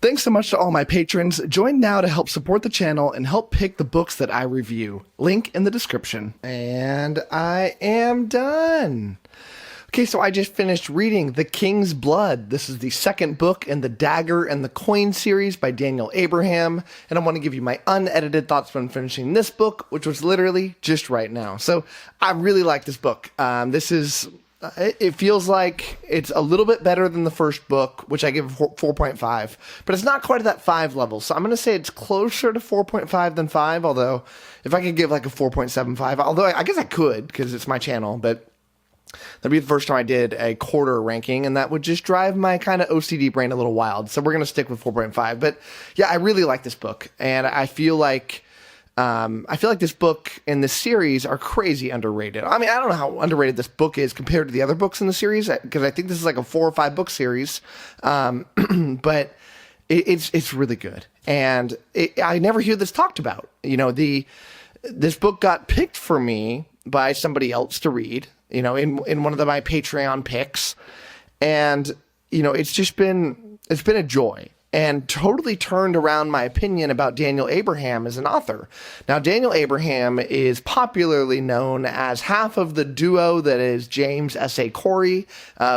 Thanks so much to all my patrons. Join now to help support the channel and help pick the books that I review. Link in the description. And I am done. Okay, so I just finished reading The King's Blood. This is the second book in the Dagger and the Coin series by Daniel Abraham, and I want to give you my unedited thoughts when finishing this book, which was literally just right now. So I really like this book. It feels like it's a little bit better than the first book, which I give 4.5, but it's not quite at that 5 level. So I'm going to say it's closer to 4.5 than 5, although if I could give like a 4.75, although I guess I could because it's my channel, but that'd be the first time I did a quarter ranking, and that would just drive my kind of OCD brain a little wild. So we're going to stick with 4.5. But yeah, I really like this book, and I feel like this book and this series are crazy underrated. I mean, I don't know how underrated this book is compared to the other books in the series, because I think this is like a 4 or 5 book series. But it's really good, and I never hear this talked about. You know, this book got picked for me by somebody else to read, you know, in one of my Patreon picks. And, you know, it's been a joy, and totally turned around my opinion about Daniel Abraham as an author. Now, Daniel Abraham is popularly known as half of the duo that is James S.A. Corey,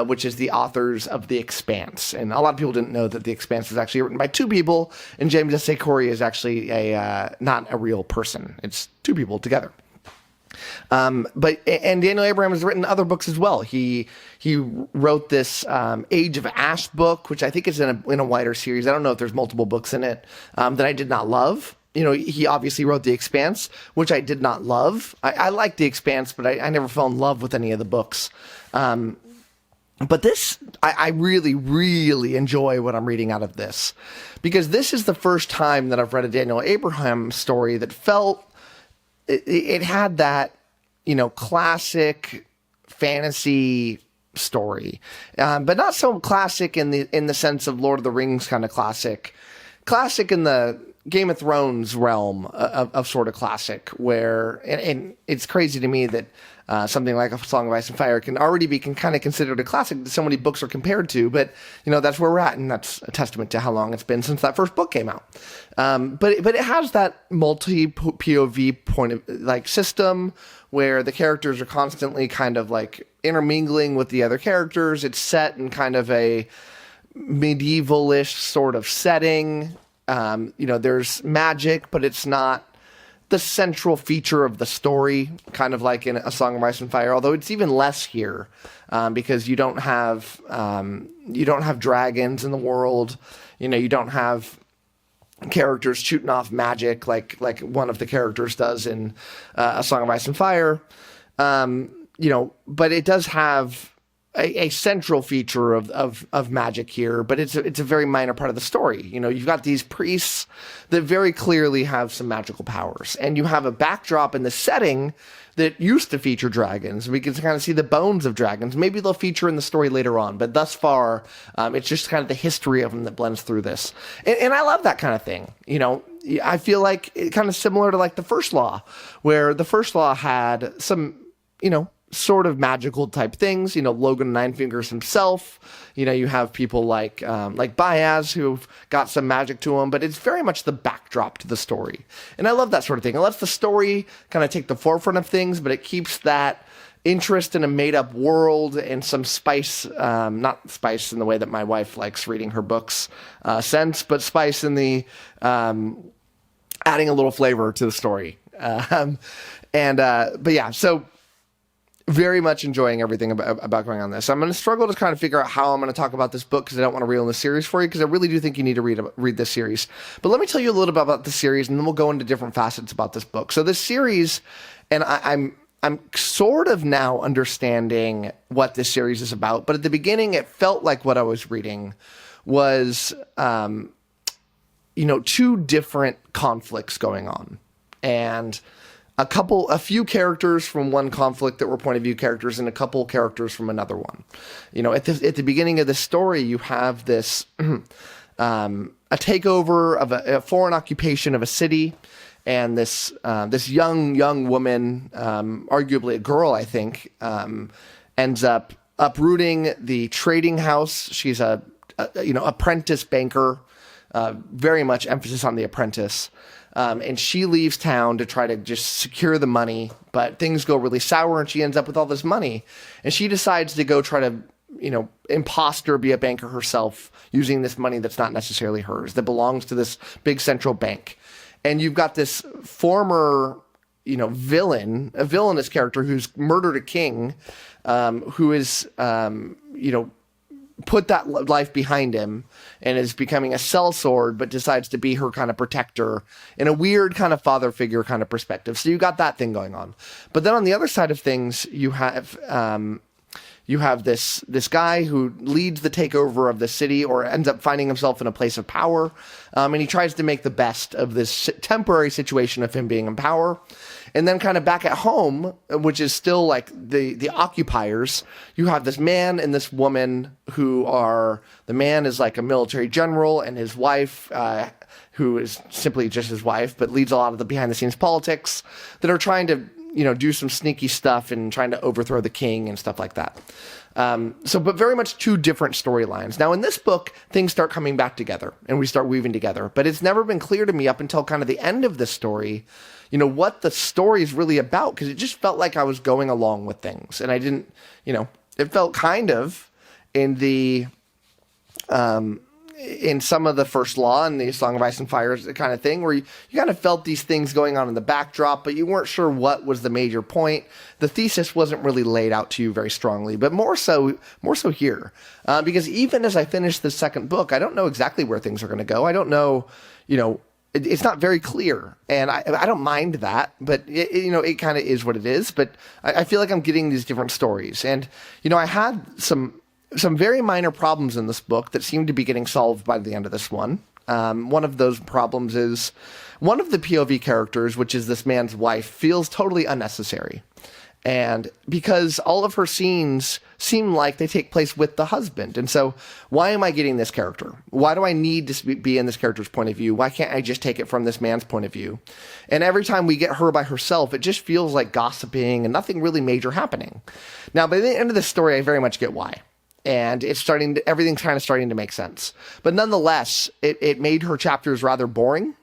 which is the authors of The Expanse. And a lot of people didn't know that The Expanse was actually written by 2 people, and James S.A. Corey is actually not a real person. It's 2 people together. But Daniel Abraham has written other books as well. He wrote this Age of Ash book, which I think is in a wider series. I don't know if there's multiple books in it that I did not love. You know, he obviously wrote The Expanse, which I did not love. I like The Expanse, but I never fell in love with any of the books. But this, I really, really enjoy what I'm reading out of this, because this is the first time that I've read a Daniel Abraham story that felt it had that, you know, classic fantasy story, but not so classic in the sense of Lord of the Rings kind of classic in the Game of Thrones realm of sort of classic, where, and it's crazy to me that something like A Song of Ice and Fire can kind of considered a classic that so many books are compared to, but, you know, that's where we're at, and that's a testament to how long it's been since that first book came out. But it has that multi-POV point of, like, system where the characters are constantly kind of like intermingling with the other characters. It's set in kind of a medieval-ish sort of setting. You know, there's magic, but it's not the central feature of the story, kind of like in A Song of Ice and Fire, although it's even less here, because you don't have dragons in the world. You know, you don't have characters shooting off magic like one of the characters does in A Song of Ice and Fire. You know, but it does have a central feature of magic here, but it's a very minor part of the story. You know, you've got these priests that very clearly have some magical powers, and you have a backdrop in the setting that used to feature dragons. We can kind of see the bones of dragons. Maybe they'll feature in the story later on, but thus far, it's just kind of the history of them that blends through this. And I love that kind of thing. You know, I feel like it kind of similar to like The First Law, where The First Law had some, you know, sort of magical type things, you know, Logan Nine Fingers himself, you know, you have people like Baez who've got some magic to them, but it's very much the backdrop to the story. And I love that sort of thing. It lets the story kind of take the forefront of things, but it keeps that interest in a made-up world and some spice, not spice in the way that my wife likes reading her books, sense, but spice in the adding a little flavor to the story. But yeah, so very much enjoying everything about going on this. I'm going to struggle to kind of figure out how I'm going to talk about this book, because I don't want to reel in the series for you, because I really do think you need to read this series. But let me tell you a little bit about the series, and then we'll go into different facets about this book. So this series, and I'm sort of now understanding what this series is about, but at the beginning it felt like what I was reading was, you know, 2 different conflicts going on, and a few characters from one conflict that were point of view characters, and a couple characters from another one. You know, at the beginning of the story, you have this a takeover of a foreign occupation of a city, and this young woman, arguably a girl, I think, ends up uprooting the trading house. She's a apprentice banker very much emphasis on the apprentice. And she leaves town to try to just secure the money, but things go really sour and she ends up with all this money. And she decides to go try to, imposter, be a banker herself using this money that's not necessarily hers, that belongs to this big central bank. And you've got this former, villain, a villainous character who's murdered a king, who is, put that life behind him and is becoming a sellsword, but decides to be her kind of protector in a weird kind of father figure kind of perspective. So you got that thing going on. But then on the other side of things, you have this guy who leads the takeover of the city, or ends up finding himself in a place of power. And he tries to make the best of this temporary situation of him being in power. And then kind of back at home, which is still like the occupiers, you have this man and this woman the man is like a military general, and his wife, who is simply just his wife, but leads a lot of the behind the scenes politics, that are trying to, do some sneaky stuff and trying to overthrow the king and stuff like that. But very much two different storylines. Now, in this book, things start coming back together and we start weaving together, but it's never been clear to me up until kind of the end of this story, what the story is really about, because it just felt like I was going along with things. And I didn't, it felt kind of in the, in some of the First Law and the Song of Ice and Fire kind of thing, where you kind of felt these things going on in the backdrop, but you weren't sure what was the major point. The thesis wasn't really laid out to you very strongly, but more so here. Because even as I finish the second book, I don't know exactly where things are going to go. I don't know, it's not very clear, and I don't mind that, but it kind of is what it is. But I feel like I'm getting these different stories, and I had some very minor problems in this book that seem to be getting solved by the end of this one. One of those problems is one of the POV characters, which is this man's wife, feels totally unnecessary. And because all of her scenes seem like they take place with the husband. And so why am I getting this character? Why do I need to be in this character's point of view? Why can't I just take it from this man's point of view? And every time we get her by herself, it just feels like gossiping and nothing really major happening. Now, by the end of the story, I very much get why. And everything's kind of starting to make sense. But nonetheless, it made her chapters rather boring.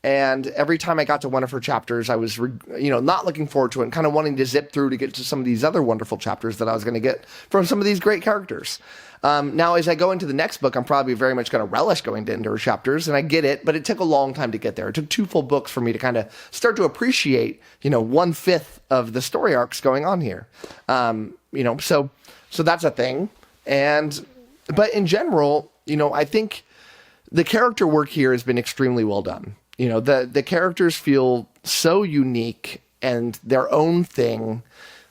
And every time I got to one of her chapters, I was, not looking forward to it and kind of wanting to zip through to get to some of these other wonderful chapters that I was going to get from some of these great characters. Now, as I go into the next book, I'm probably very much going to relish going into her chapters, and I get it, but it took a long time to get there. It took 2 full books for me to kind of start to appreciate, 1/5 of the story arcs going on here. So that's a thing. But in general, I think the character work here has been extremely well done. The characters feel so unique and their own thing.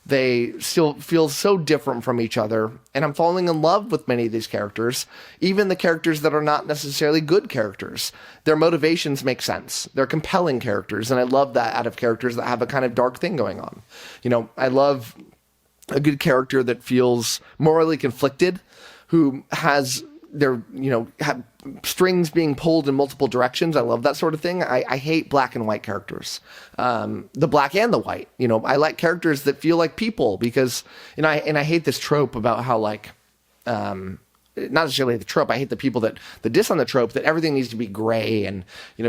They still feel so different from each other. And I'm falling in love with many of these characters, even the characters that are not necessarily good characters. Their motivations make sense. They're compelling characters. And I love that out of characters that have a kind of dark thing going on. I love a good character that feels morally conflicted, who has their, have strings being pulled in multiple directions. I love that sort of thing. I hate black and white characters, the black and the white. I like characters that feel like people, because, I hate this trope about how, like, not necessarily the trope. I hate the people that diss on the trope that everything needs to be gray, and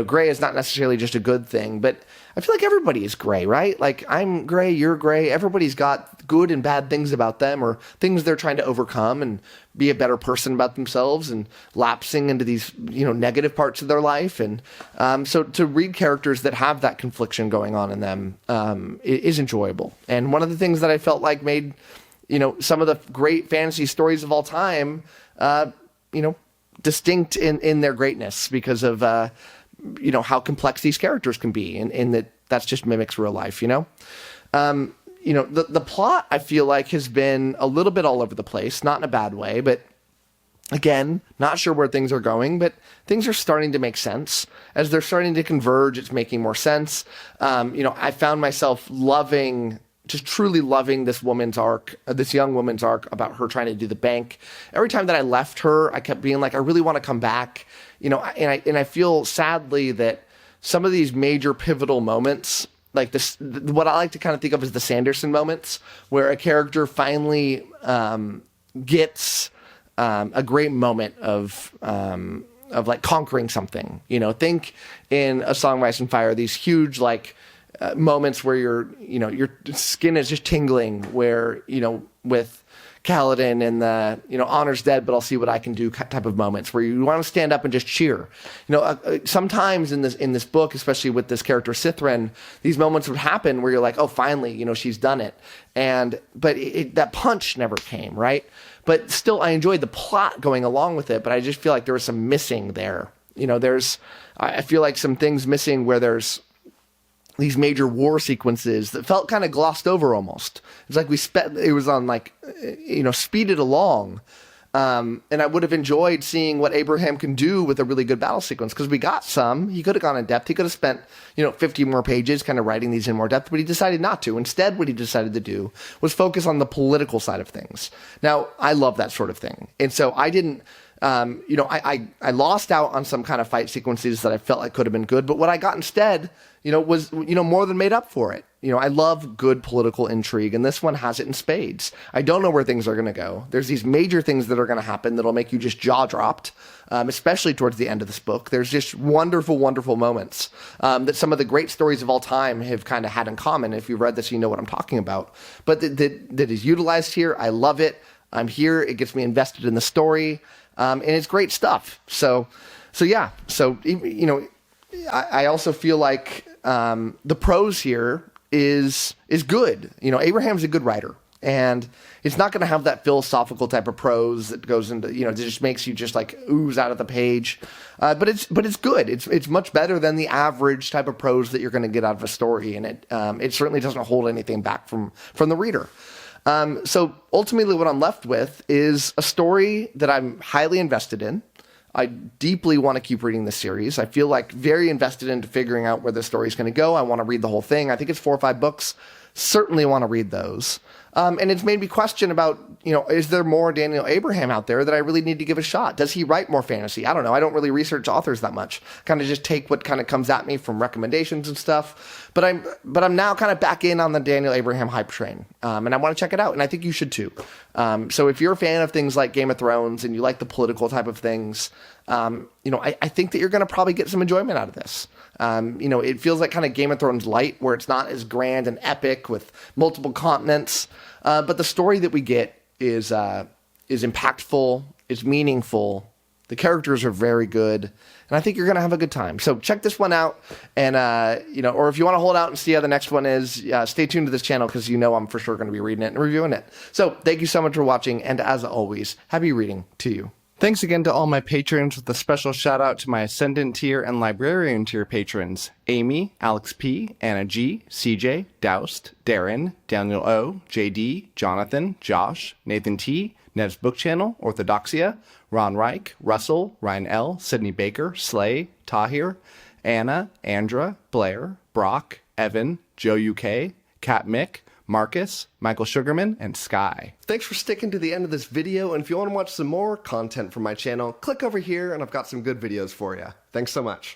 gray is not necessarily just a good thing. But I feel like everybody is gray, right? Like, I'm gray, you're gray. Everybody's got good and bad things about them, or things they're trying to overcome and be a better person about themselves, and lapsing into these negative parts of their life. And so to read characters that have that confliction going on in them is enjoyable. And one of the things that I felt like made some of the great fantasy stories of all time, distinct in their greatness, because of, how complex these characters can be, and that's just mimics real life, the plot, I feel like, has been a little bit all over the place, not in a bad way, but again, not sure where things are going, but things are starting to make sense. As they're starting to converge, it's making more sense. I found myself just truly loving this young woman's arc about her trying to do the bank. Every time that I left her, I kept being like, I really want to come back, and I feel sadly that some of these major pivotal moments, like this, what I like to kind of think of as the Sanderson moments, where a character finally gets a great moment of like conquering something. You know, think in A Song of Ice and Fire, these huge like moments where your skin is just tingling, where, you know, with Kaladin and the, you know, honor's dead, but I'll see what I can do type of moments where you want to stand up and just cheer. You know, sometimes in this book, especially with this character Sithrin, these moments would happen where you're like, oh, finally, you know, she's done it. But that punch never came, right? But still, I enjoyed the plot going along with it, but I just feel like there was some missing there. You know, I feel like some things missing where there's these major war sequences that felt kind of glossed over almost. It's like it was on like, you know, speeded along. And I would have enjoyed seeing what Abraham can do with a really good battle sequence, because we got some. He could have gone in depth. He could have spent, you know, 50 more pages kind of writing these in more depth, but he decided not to. Instead, what he decided to do was focus on the political side of things. Now, I love that sort of thing. And so I didn't, you know, I lost out on some kind of fight sequences that I felt like could have been good, but what I got instead, you know, was, you know, more than made up for it. You know, I love good political intrigue, and this one has it in spades. I don't know where things are going to go. There's these major things that are going to happen that'll make you just jaw-dropped, especially towards the end of this book. There's just wonderful, wonderful moments that some of the great stories of all time have kind of had in common. If you've read this, you know what I'm talking about. But that is utilized here. I love it. I'm here. It gets me invested in the story, and it's great stuff. So yeah. So, you know, I also feel like the prose here is good. You know, Abraham's a good writer, and it's not going to have that philosophical type of prose that goes into, you know, it just makes you just like ooze out of the page. But it's good. It's much better than the average type of prose that you're going to get out of a story, and it certainly doesn't hold anything back from the reader. So ultimately, what I'm left with is a story that I'm highly invested in. I deeply want to keep reading this series. I feel like very invested into figuring out where the story is going to go. I want to read the whole thing. I think it's 4 or 5 books. Certainly want to read those. And it's made me question about, you know, is there more Daniel Abraham out there that I really need to give a shot? Does he write more fantasy? I don't know. I don't really research authors that much. Kind of just take what kind of comes at me from recommendations and stuff. But I'm now kind of back in on the Daniel Abraham hype train. And I want to check it out. And I think you should too. So if you're a fan of things like Game of Thrones and you like the political type of things, you know, I think that you're going to probably get some enjoyment out of this. You know, it feels like kind of Game of Thrones light, where it's not as grand and epic with multiple continents. But the story that we get is impactful, it's meaningful. The characters are very good, and I think you're going to have a good time. So check this one out, and, you know, or if you want to hold out and see how the next one is, stay tuned to this channel, because you know I'm for sure going to be reading it and reviewing it. So thank you so much for watching, and as always, happy reading to you. Thanks again to all my patrons, with a special shout out to my Ascendant tier and Librarian tier patrons: Amy, Alex P, Anna G, CJ, Doused, Darren, Daniel O, JD, Jonathan, Josh, Nathan T, Ned's Book Channel, 𝗟𝗏𝗄𝐴, Ron Reich, Russell, Ryan L, Sydney Baker, Slay, Tahir, Anna, Andra, Blair, Brock, Evan, Joe UK, Kat Mick, Marcus, Michael Sugarman, and Sky. Thanks for sticking to the end of this video, and if you want to watch some more content from my channel, click over here and I've got some good videos for you. Thanks so much.